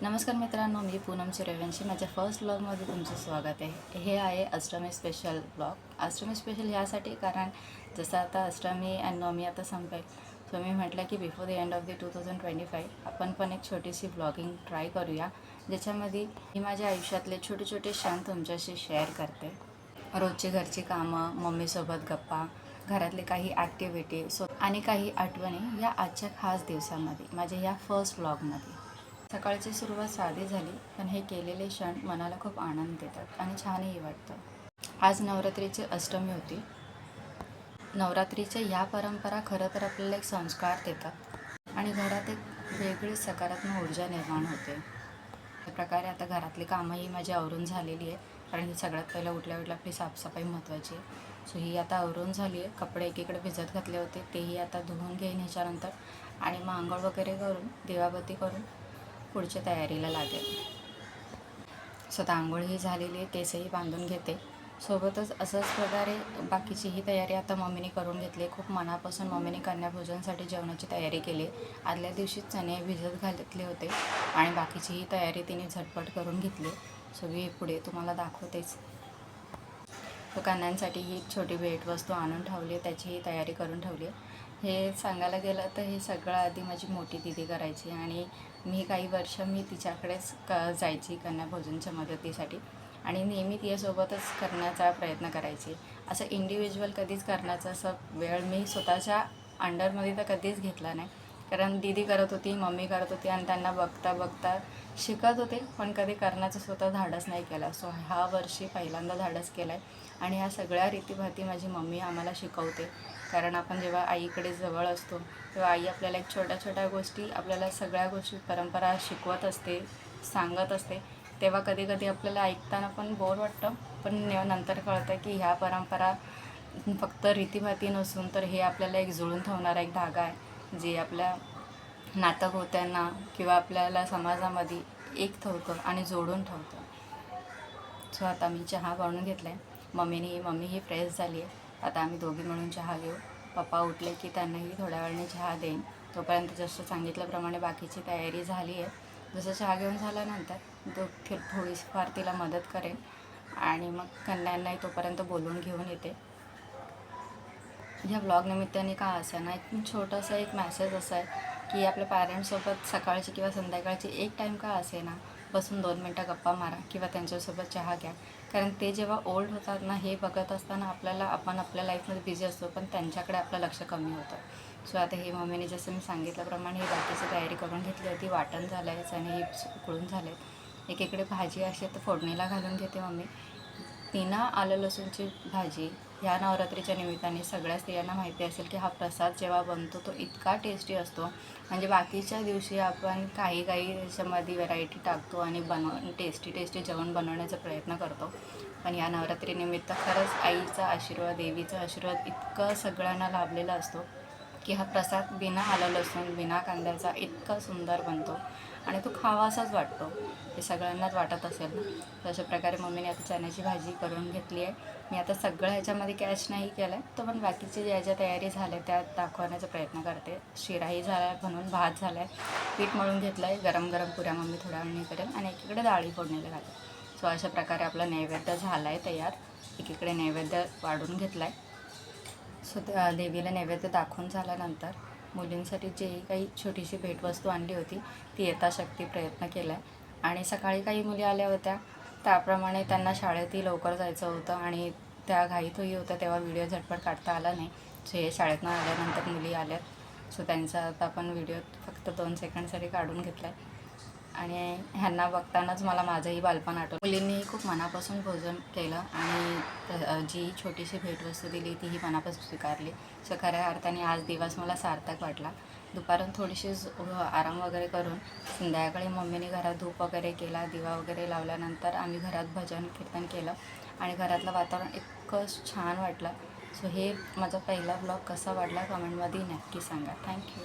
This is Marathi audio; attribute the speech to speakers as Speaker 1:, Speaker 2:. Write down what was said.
Speaker 1: नमस्कार मित्रांनो, मी पूनम चिरवंशी. माझ्या फर्स्ट ब्लॉगमध्ये तुमचं स्वागत आहे. हे आहे Ashtami special blog. Ashtami special ह्यासाठी कारण जसं आता अष्टमी आणि नवमी आता संपेल, सो मी म्हटलं की before the end of the 2025 आपण पण एक छोटीशी ब्लॉगिंग ट्राय करूया, ज्याच्यामध्ये मी माझ्या आयुष्यातले छोटे छोटे क्षण तुमच्याशी शेअर करते. रोजची घरची कामं, मम्मीसोबत गप्पा, घरातले काही ॲक्टिव्हिटी आणि काही आठवणी या आजच्या खास दिवसामध्ये माझ्या ह्या फर्स्ट ब्लॉगमध्ये. सकाळची सुरुवात साधी झाली, पण हे केलेले क्षण मनाला खूप आनंद देतात आणि छानही वाटतं. आज नवरात्रीची अष्टमी होती. नवरात्रीच्या ह्या परंपरा खरं तर आपल्याला एक संस्कार देतात आणि घरात एक वेगळी सकारात्मक ऊर्जा निर्माण होते. त्या प्रकारे आता घरातली कामंही माझी आवरून झालेली आहे, कारण ही सगळ्यात पहिलं उठल्या उठल्या आपली साफसफाई महत्त्वाची आहे. सो ही आता आवरून झाली आहे. कपडे एकीकडे भिजत घातले होते, तेही आता धुवून घेईन ह्याच्यानंतर आणि मग आंघोळ वगैरे करून दिवाबत्ती करून पुढच्या तयारीला लागेल. स्वतः आंघोळही झालेली आहे, केसही बांधून घेते. सोबतच असंच प्रकारे बाकीचीही तयारी आता मम्मीने करून घेतली. खूप मनापासून मम्मीने कन्याभोजनसाठी जेवणाची तयारी केली. आदल्या दिवशी चणे भिजत घातले होते आणि बाकीचीही तयारी तिने झटपट करून घेतली. सगळी पुढे तुम्हाला दाखवतेच. तो कन्यांसाठी ही छोटी भेटवस्तू आणून ठेवली, त्याचीही तयारी करून ठेवली. हे सांगायला गेलं तर हे सगळं आधी माझी मोठी दीदी करायची आणि मी काही वर्ष तिच्याकडेच जायची कन्याभोजनच्या मदतीसाठी आणि नेहमी तिच्यासोबतच करण्याचा प्रयत्न करायची. असं इंडिव्हिज्युअल कधीच करण्याचा असं वेळ मी स्वतःच्या अंडरमध्ये तर कधीच घेतला नाही, कारण दीदी करत होती, मम्मी करत होती आणि त्यांना बघता बघता शिकत होते, पण कधी करण्याचं स्वतः धाडस नाही केला. सो ह्या वर्षी पहिल्यांदा धाडस केला आहे आणि ह्या सगळ्या रीतीभाती माझी मम्मी आम्हाला शिकवते. कारण आपण जेव्हा आईकडे जवळ असतो तेव्हा आई आपल्याला एक छोट्या छोट्या गोष्टी, आपल्याला सगळ्या गोष्टी परंपरा शिकवत असते, सांगत असते. तेव्हा कधी कधी आपल्याला ऐकताना पण बोर वाटतं, पण नंतर कळतं की ह्या परंपरा फक्त रीतीभाती नसून तर हे आपल्याला एक जुळून ठेवणारा एक धागा आहे, जे आपल्या नातं किंवा आपल्याला समाजामध्ये एक ठेवतं आणि जोडून ठेवतं. सो आता मी चहा बनवून घेतला आहे. मम्मी ही फ्रेश झाली आहे. आता आम्ही दोघी मिळून चहा घेऊ. पप्पा उठले की त्यांनाही थोड्या वेळाने चहा देईन. तोपर्यंत जसं सांगितल्याप्रमाणे बाकीची तयारी झाली आहे. जसं चहा घेऊन झाल्यानंतर थोडीफार तिला मदत करेन आणि मग कन्यांनाही तोपर्यंत बोलून घेऊन येते. ह्या ब्लॉग निमित्ताने का असं ना, एक छोटासा एक मॅसेज असा आहे की आपल्या पॅरेंट्ससोबत सकाळची किंवा संध्याकाळची एक टाईम का असे ना, बसून 2 मिनटं गप्पा मारा किंवा त्यांच्यासोबत चहा घ्या. कारण ते जेव्हा ओल्ड होतात ना, हे बघत असताना आपण आपल्या लाईफमध्ये बिझी असतो, पण त्यांच्याकडे आपलं लक्ष कमी होतं. सो आता हे मम्मीने जसं मी सांगितल्याप्रमाणे ही बाकीची तयारी करून घेतली होती. वाटण झालं आहे आणि हे उकळून झाले. एकीकडे भाजी अशी तर फोडणीला घालून घेते मम्मी. तिनं आलं लसूणची भाजी ह्या नवरात्रीच्या निमित्ताने सगळ्या स्त्रियांना माहिती असेल की हा प्रसाद जेव्हा बनतो तो इतका टेस्टी असतो. म्हणजे बाकीच्या दिवशी आपण काही त्याच्यामध्ये व्हरायटी टाकतो आणि टेस्टी जेवण बनवण्याचा प्रयत्न करतो, पण या नवरात्रीनिमित्त खरंच आईचा आशीर्वाद, देवीचा आशीर्वाद इतकं सगळ्यांना लाभलेला असतो की हा प्रसाद बिना आलं लसूण, बिना कांद्याचा इतका सुंदर बनतो आणि तो खावासाच वाटतो. हे सगळ्यांनाच वाटत असेल ना. तर अशा प्रकारे मम्मीने आता चण्याची भाजी करून घेतली आहे. मी आता सगळं ह्याच्यामध्ये कॅच नाही केलं आहे, तो पण बाकीचे ज्या तयारी झाल्या त्या दाखवण्याचा प्रयत्न करते. शिराही झाला आहे, बनवून भात झाला आहे, पीठ मळून घेतलं आहे. गरम गरम पुऱ्या मम्मी थोड्या वेळाने करेल आणि एकीकडे डाळी फोडणीला घालेल. सो अशा प्रकारे आपला नैवेद्य झाला आहे तयार. एकीकडे नैवेद्य वाढून घेतला आहे. सो देवीला नैवेद्य दाखवून झाल्यानंतर मुलींसाठी जे काही छोटीशी भेटवस्तू आणली होती ती यथाशक्ती प्रयत्न केला आहे. आणि सकाळी काही मुली आल्या होत्या, त्याप्रमाणे त्यांना शाळेतही लवकर जायचं होतं आणि त्या घाईतही होत्या, तेव्हा व्हिडिओ झटपट काढता आला नाही. सो हे शाळेतनं आल्यानंतर मुली आल्यात. सो त्यांचा आता आपण व्हिडिओ फक्त 2 सेकंडसाठी काढून घेतला आहे आणि ह्यांना बघतानाच मला माझंही बालपण आठवलं. मुलींनीही खूप मनापासून भोजन केलं आणि जी छोटीशी भेटवस्तू दिली तीही मनापासून स्वीकारली. सो खऱ्या अर्थाने आज दिवस मला सार्थक वाटला. दुपारून थोडीशी आराम वगैरे करून संध्याकाळी मम्मीने घरात धूप वगैरे केला, दिवा वगैरे लावल्यानंतर आम्ही घरात भजन कीर्तन केलं आणि घरातलं वातावरण इतकं छान वाटलं. सो हे माझा पहिला ब्लॉग कसा वाटला कमेंटमध्ये नक्की सांगा. थँक्यू.